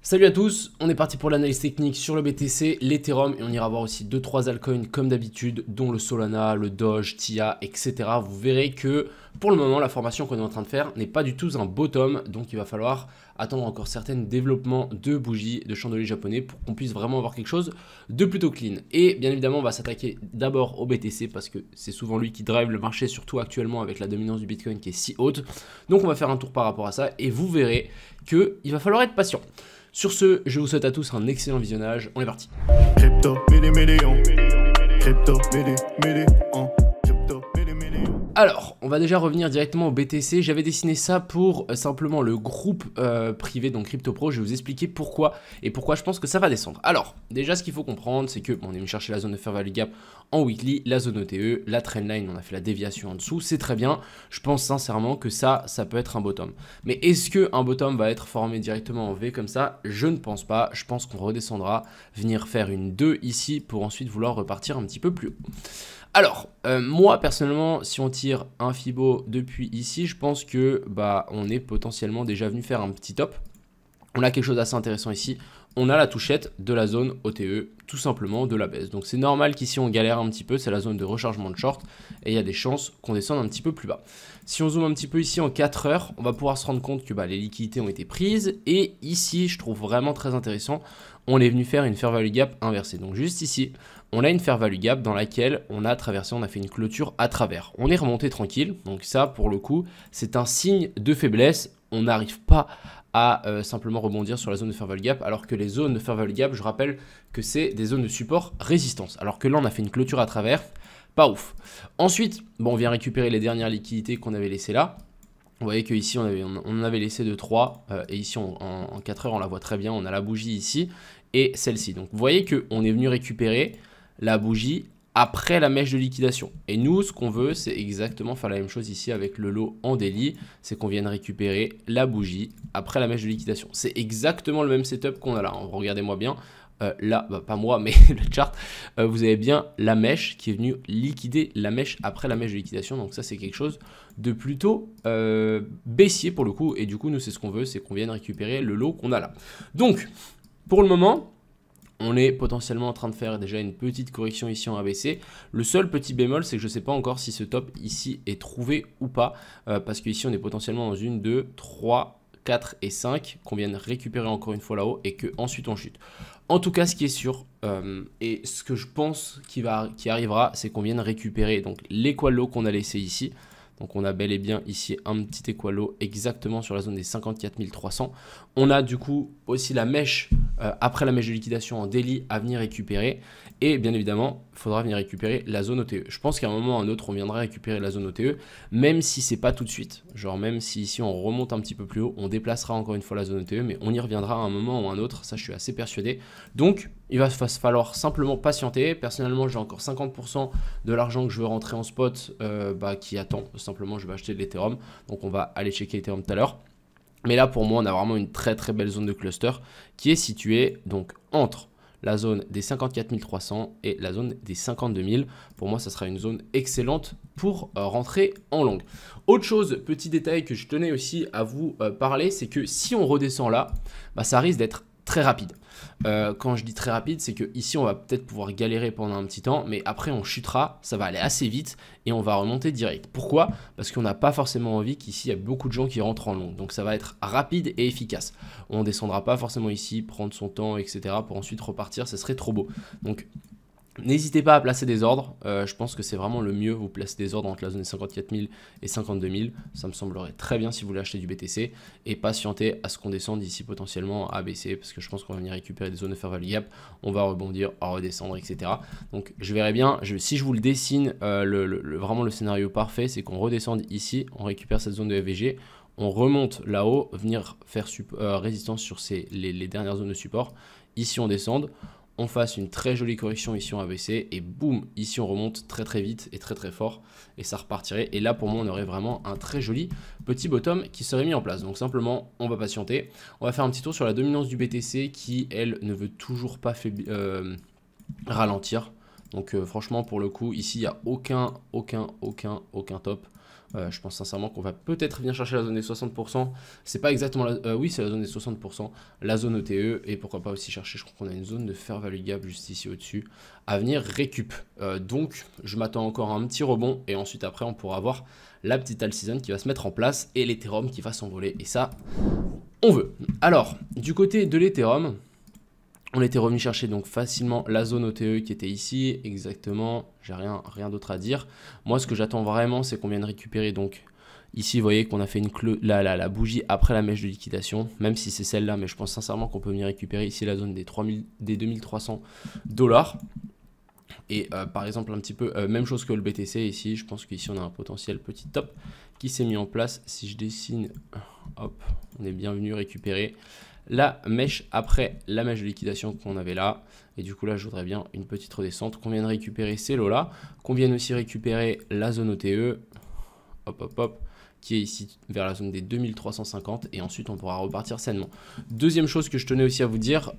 Salut à tous, on est parti pour l'analyse technique sur le BTC, l'Ethereum et on ira voir aussi 2-3 altcoins comme d'habitude, dont le Solana, le Doge, TIA, etc. Vous verrez que pour le moment, la formation qu'on est en train de faire n'est pas du tout un bottom, donc il va falloir attendre encore certains développements de bougies, de chandeliers japonais pour qu'on puisse vraiment avoir quelque chose de plutôt clean. Et bien évidemment, on va s'attaquer d'abord au BTC parce que c'est souvent lui qui drive le marché, surtout actuellement avec la dominance du Bitcoin qui est si haute. Donc on va faire un tour par rapport à ça et vous verrez qu'il va falloir être patient. Sur ce, je vous souhaite à tous un excellent visionnage, on est parti. Crypto, Alors, on va déjà revenir directement au BTC. J'avais dessiné ça pour simplement le groupe privé, donc CryptoPro. Je vais vous expliquer pourquoi et pourquoi je pense que ça va descendre. Alors, déjà, ce qu'il faut comprendre, c'est que on est venu chercher la zone de Fair Value Gap en weekly, la zone OTE, la trendline, on a fait la déviation en dessous. C'est très bien. Je pense sincèrement que ça peut être un bottom. Mais est-ce qu'un bottom va être formé directement en V comme ça? Je ne pense pas. Je pense qu'on redescendra, venir faire une 2 ici pour ensuite vouloir repartir un petit peu plus haut. Alors, moi personnellement, si on tire un Fibo depuis ici, je pense que on est potentiellement déjà venu faire un petit top. On a quelque chose d'assez intéressant ici. On a la touchette de la zone OTE, tout simplement de la baisse. Donc c'est normal qu'ici on galère un petit peu, c'est la zone de rechargement de short et il y a des chances qu'on descende un petit peu plus bas. Si on zoome un petit peu ici en 4 heures, on va pouvoir se rendre compte que les liquidités ont été prises. Et ici, je trouve vraiment très intéressant, on est venu faire une Fair Value Gap inversée. Donc juste ici, on a une Fair Value Gap dans laquelle on a traversé, on a fait une clôture à travers. On est remonté tranquille, donc ça pour le coup, c'est un signe de faiblesse. On n'arrive pas à simplement rebondir sur la zone de Fair Value Gap, alors que les zones de Fair Value Gap, je rappelle que c'est des zones de support résistance. Alors que là, on a fait une clôture à travers, pas ouf. Ensuite, on vient récupérer les dernières liquidités qu'on avait laissées là. Vous voyez qu'ici, on en avait laissé de 3, et ici, en 4 heures, on la voit très bien, on a la bougie ici, et celle-ci. Donc, vous voyez qu'on est venu récupérer la bougie après la mèche de liquidation. Et nous, ce qu'on veut, c'est exactement faire la même chose ici avec le lot en daily, c'est qu'on vienne récupérer la bougie après la mèche de liquidation. C'est exactement le même setup qu'on a là. Regardez-moi bien. Là, pas moi, mais le chart, vous avez bien la mèche qui est venue liquider la mèche après la mèche de liquidation. Donc ça, c'est quelque chose de plutôt baissier pour le coup. Et du coup, nous, c'est ce qu'on veut, c'est qu'on vienne récupérer le lot qu'on a là. Donc, pour le moment, on est potentiellement en train de faire déjà une petite correction ici en ABC. Le seul petit bémol, c'est que je ne sais pas encore si ce top ici est trouvé ou pas. Parce qu'ici, on est potentiellement dans une, 2, 3, 4 et 5 qu'on vienne récupérer encore une fois là-haut et qu'ensuite on chute. En tout cas, ce qui est sûr et ce que je pense qui arrivera, c'est qu'on vienne récupérer donc l'équal low qu'on a laissé ici. Donc on a bel et bien ici un petit équal low exactement sur la zone des 54 300. On a du coup aussi la mèche après la mèche de liquidation en daily à venir récupérer. Et bien évidemment, il faudra venir récupérer la zone OTE. Je pense qu'à un moment ou à un autre, on viendra récupérer la zone OTE, même si c'est pas tout de suite. Genre même si ici on remonte un petit peu plus haut, on déplacera encore une fois la zone OTE, mais on y reviendra à un moment ou à un autre. Ça, je suis assez persuadé. Donc, il va falloir simplement patienter. Personnellement, j'ai encore 50% de l'argent que je veux rentrer en spot qui attend. Simplement, je vais acheter de l'Ethereum. Donc, on va aller checker l'Ethereum tout à l'heure. Mais là, pour moi, on a vraiment une très très belle zone de cluster qui est située donc entre la zone des 54 300 et la zone des 52 000. Pour moi, ça sera une zone excellente pour rentrer en long. Autre chose, petit détail que je tenais aussi à vous parler, c'est que si on redescend là, ça risque d'être très rapide. Quand je dis très rapide, c'est que ici on va peut-être pouvoir galérer pendant un petit temps, mais après on chutera, ça va aller assez vite et on va remonter direct. Pourquoi? Parce qu'on n'a pas forcément envie qu'ici il y a beaucoup de gens qui rentrent en long. Donc ça va être rapide et efficace. On ne descendra pas forcément ici, prendre son temps, etc. pour ensuite repartir, ça serait trop beau. Donc n'hésitez pas à placer des ordres, je pense que c'est vraiment le mieux, vous placez des ordres entre la zone des 54 000 et 52 000, ça me semblerait très bien si vous voulez acheter du BTC, et patienter à ce qu'on descende ici potentiellement à ABC, parce que je pense qu'on va venir récupérer des zones de Fair Value Gap, on va rebondir, redescendre, etc. Donc je verrai bien, si je vous le dessine, vraiment le scénario parfait, c'est qu'on redescende ici, on récupère cette zone de FVG, on remonte là-haut, venir faire résistance sur les dernières zones de support, ici on descend, on fasse une très jolie correction ici en ABC et boum, ici on remonte très très vite et très très fort et ça repartirait. Et là pour moi on aurait vraiment un très joli petit bottom qui serait mis en place. Donc simplement on va patienter. On va faire un petit tour sur la dominance du BTC qui elle ne veut toujours pas ralentir. Donc franchement pour le coup ici il n'y a aucun top. Je pense sincèrement qu'on va peut-être venir chercher la zone des 60%. C'est pas exactement la... oui, c'est la zone des 60%, la zone ETE, et pourquoi pas aussi chercher, je crois qu'on a une zone de fair value gap juste ici au-dessus, à venir récup. Donc, je m'attends encore à un petit rebond, et ensuite après, on pourra avoir la petite all season qui va se mettre en place, et l'Ethereum qui va s'envoler, et ça, on veut. Alors, du côté de l'Ethereum, on était revenu chercher donc facilement la zone OTE qui était ici, exactement, j'ai rien d'autre à dire. Moi, ce que j'attends vraiment, c'est qu'on vienne récupérer donc ici, vous voyez qu'on a fait la bougie après la mèche de liquidation, même si c'est celle-là, mais je pense sincèrement qu'on peut venir récupérer ici la zone des 2300 $. Et par exemple, un petit peu, même chose que le BTC ici, je pense qu'ici on a un potentiel petit top qui s'est mis en place. Si je dessine, hop, on est bien venu récupérer la mèche après la mèche de liquidation qu'on avait là. Et du coup là, je voudrais bien une petite redescente, qu'on vienne récupérer ces lots là, qu'on vienne aussi récupérer la zone OTE, hop hop hop, qui est ici vers la zone des 2350, et ensuite on pourra repartir sainement. Deuxième chose que je tenais aussi à vous dire,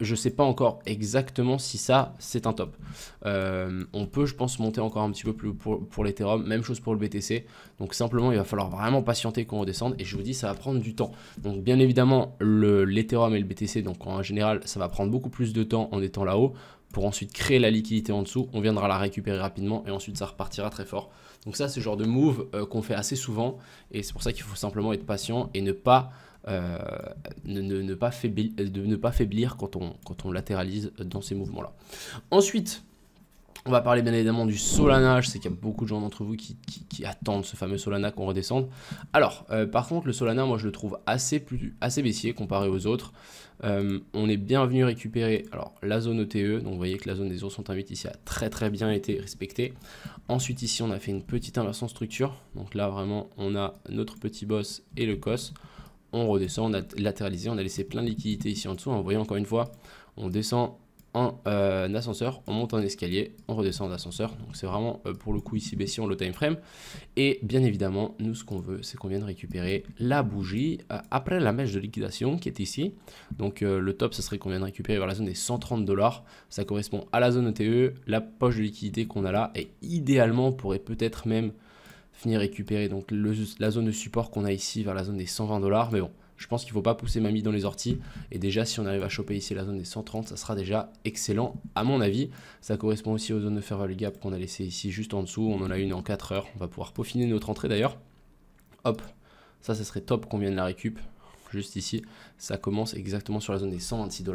je ne sais pas encore exactement si ça c'est un top. On peut, je pense, monter encore un petit peu plus pour l'Ethereum, même chose pour le BTC. Donc simplement il va falloir vraiment patienter qu'on redescende, et je vous dis ça va prendre du temps. Donc bien évidemment l'Ethereum et le BTC, donc en général ça va prendre beaucoup plus de temps en étant là-haut, pour ensuite créer la liquidité en dessous. On viendra la récupérer rapidement, et ensuite ça repartira très fort. Donc ça, c'est le genre de move qu'on fait assez souvent, et c'est pour ça qu'il faut simplement être patient et ne pas faiblir quand on latéralise dans ces mouvements-là. Ensuite, on va parler bien évidemment du Solana. Je sais qu'il y a beaucoup de gens d'entre vous qui attendent ce fameux Solana qu'on redescende. Alors, par contre, le Solana, moi je le trouve assez baissier comparé aux autres. On est bien venu récupérer alors, la zone ETE. Donc vous voyez que la zone des 0,68 ici a très bien été respectée. Ensuite ici, on a fait une petite inversion de structure. Donc là, vraiment, on a notre petit boss et le COS. On redescend, on a latéralisé, on a laissé plein de liquidités ici en dessous. Vous voyez encore une fois, on descend en ascenseur, on monte en escalier, on redescend en ascenseur. Donc c'est vraiment pour le coup ici baissier en low time frame. Et bien évidemment, nous ce qu'on veut, c'est qu'on vienne récupérer la bougie après la mèche de liquidation qui est ici. Donc le top, ce serait qu'on vienne récupérer vers la zone des 130 $. Ça correspond à la zone ETE, la poche de liquidité qu'on a là. Et idéalement, on pourrait peut-être même finir récupérer donc la zone de support qu'on a ici vers la zone des 120 $. Mais bon, je pense qu'il ne faut pas pousser mamie dans les orties. Et déjà, si on arrive à choper ici la zone des 130, ça sera déjà excellent à mon avis. Ça correspond aussi aux zones de fair value gap qu'on a laissé ici juste en dessous. On en a une en 4 heures. On va pouvoir peaufiner notre entrée d'ailleurs. Hop, ça serait top qu'on vienne la récup. Juste ici, ça commence exactement sur la zone des 126 $.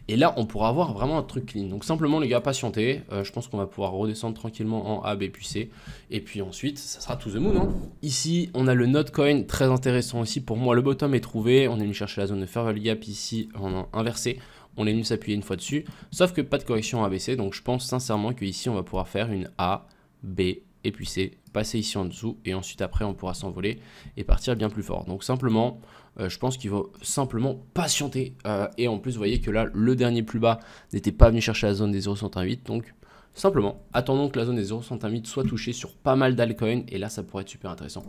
Et là, on pourra avoir vraiment un truc clean. Donc simplement, les gars, patientez. Je pense qu'on va pouvoir redescendre tranquillement en A, B, puis C. Et puis ensuite, ça sera to the moon. Hein. Ici, on a le Notcoin, très intéressant aussi. Pour moi, le bottom est trouvé. On est venu chercher la zone de fair value gap ici en inversé. On est venu s'appuyer une fois dessus. Sauf que pas de correction ABC. Donc je pense sincèrement qu'ici, on va pouvoir faire une A, B, et puis C, passer ici en dessous, et ensuite après on pourra s'envoler et partir bien plus fort. Donc simplement, je pense qu'il faut simplement patienter, et en plus vous voyez que là le dernier plus bas n'était pas venu chercher la zone des 0,108, donc simplement attendons que la zone des 0,108 soit touchée sur pas mal d'altcoins, et là ça pourrait être super intéressant.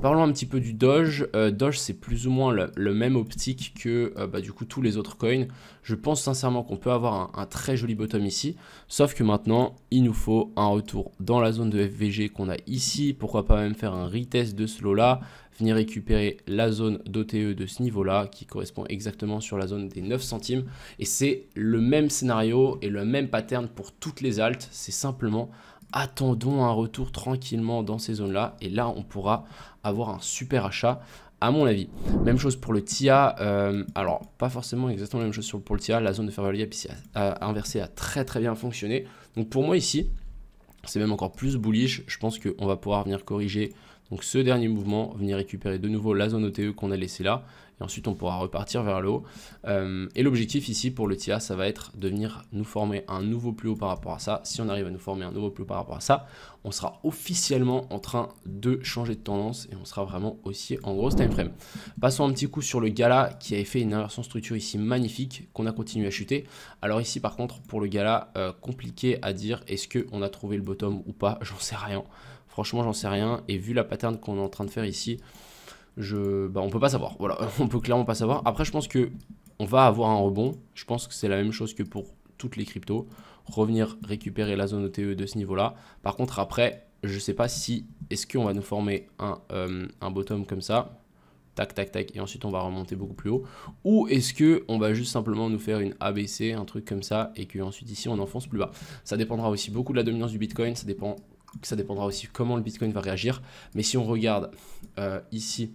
Parlons un petit peu du Doge. Doge c'est plus ou moins le même optique que du coup tous les autres coins. Je pense sincèrement qu'on peut avoir un très joli bottom ici, sauf que maintenant il nous faut un retour dans la zone de FVG qu'on a ici. Pourquoi pas même faire un retest de ce lot là, venir récupérer la zone d'OTE de ce niveau là qui correspond exactement sur la zone des 9 centimes, et c'est le même scénario et le même pattern pour toutes les alts. C'est simplement attendons un retour tranquillement dans ces zones là, et là on pourra avoir un super achat à mon avis. Même chose pour le TIA, alors pas forcément exactement la même chose pour le TIA. La zone de fair value gap ici inversée a très bien fonctionné. Donc pour moi ici, c'est même encore plus bullish. Je pense qu'on va pouvoir venir corriger donc ce dernier mouvement, venir récupérer de nouveau la zone OTE qu'on a laissée là, et ensuite on pourra repartir vers le haut. Et l'objectif ici pour le TIA, ça va être de venir nous former un nouveau plus haut par rapport à ça. Si on arrive à nous former un nouveau plus haut par rapport à ça, on sera officiellement en train de changer de tendance, et on sera vraiment aussi en grosse time frame. Passons un petit coup sur le Gala qui avait fait une inversion structure ici magnifique, qu'on a continué à chuter. Alors ici par contre pour le Gala, compliqué à dire, est-ce qu'on a trouvé le bottom ou pas, j'en sais rien. Franchement, j'en sais rien, et vu la pattern qu'on est en train de faire ici, on peut pas savoir. Voilà, on peut clairement pas savoir. Après, je pense que on va avoir un rebond. Je pense que c'est la même chose que pour toutes les cryptos. Revenir récupérer la zone OTE de ce niveau-là. Par contre, après, je sais pas si, est-ce qu'on va nous former un bottom comme ça, tac, tac, tac, et ensuite on va remonter beaucoup plus haut, ou est-ce qu'on va juste simplement nous faire une ABC, un truc comme ça, et qu'ensuite ici on enfonce plus bas. Ça dépendra aussi beaucoup de la dominance du Bitcoin, ça dépendra aussi comment le Bitcoin va réagir, mais si on regarde ici,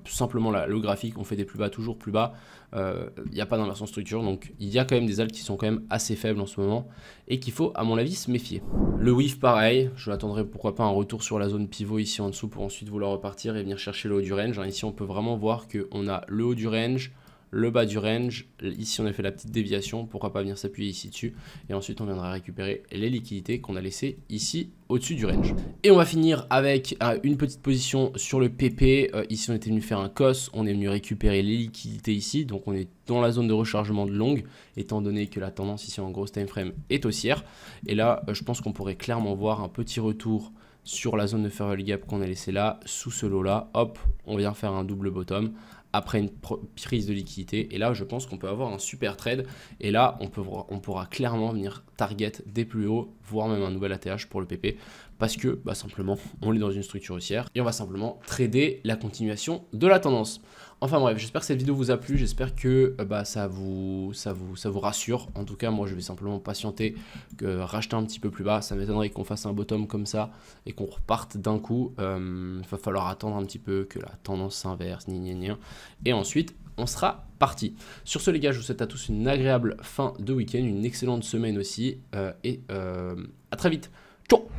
simplement le graphique, on fait des plus bas, toujours plus bas, il n'y a pas d'inversion structure, donc il y a quand même des alts qui sont quand même assez faibles en ce moment, et qu'il faut à mon avis se méfier. Le WIF pareil, je attendrai pourquoi pas un retour sur la zone pivot ici en dessous pour ensuite vouloir repartir et venir chercher le haut du range. Ici on peut vraiment voir qu'on a le haut du range, le bas du range, ici on a fait la petite déviation, pourquoi pas venir s'appuyer ici dessus, et ensuite on viendra récupérer les liquidités qu'on a laissées ici au-dessus du range. Et on va finir avec une petite position sur le PP, ici on était venu faire un COS, on est venu récupérer les liquidités ici, donc on est dans la zone de rechargement de longue, étant donné que la tendance ici en grosse time frame est haussière, et là je pense qu'on pourrait clairement voir un petit retour sur la zone de fair gap qu'on a laissé là, sous ce lot là, hop, on vient faire un double bottom, après une prise de liquidité, et là je pense qu'on peut avoir un super trade, et là on pourra clairement venir target des plus hauts, voire même un nouvel ATH pour le PP, parce que simplement on est dans une structure haussière, et on va simplement trader la continuation de la tendance. Enfin bref, j'espère que cette vidéo vous a plu, j'espère que ça vous rassure. En tout cas, moi je vais simplement patienter, racheter un petit peu plus bas. Ça m'étonnerait qu'on fasse un bottom comme ça et qu'on reparte d'un coup. Il va falloir attendre un petit peu que la tendance s'inverse, et ensuite on sera parti. Sur ce les gars, je vous souhaite à tous une agréable fin de week-end, une excellente semaine aussi, et à très vite. Ciao.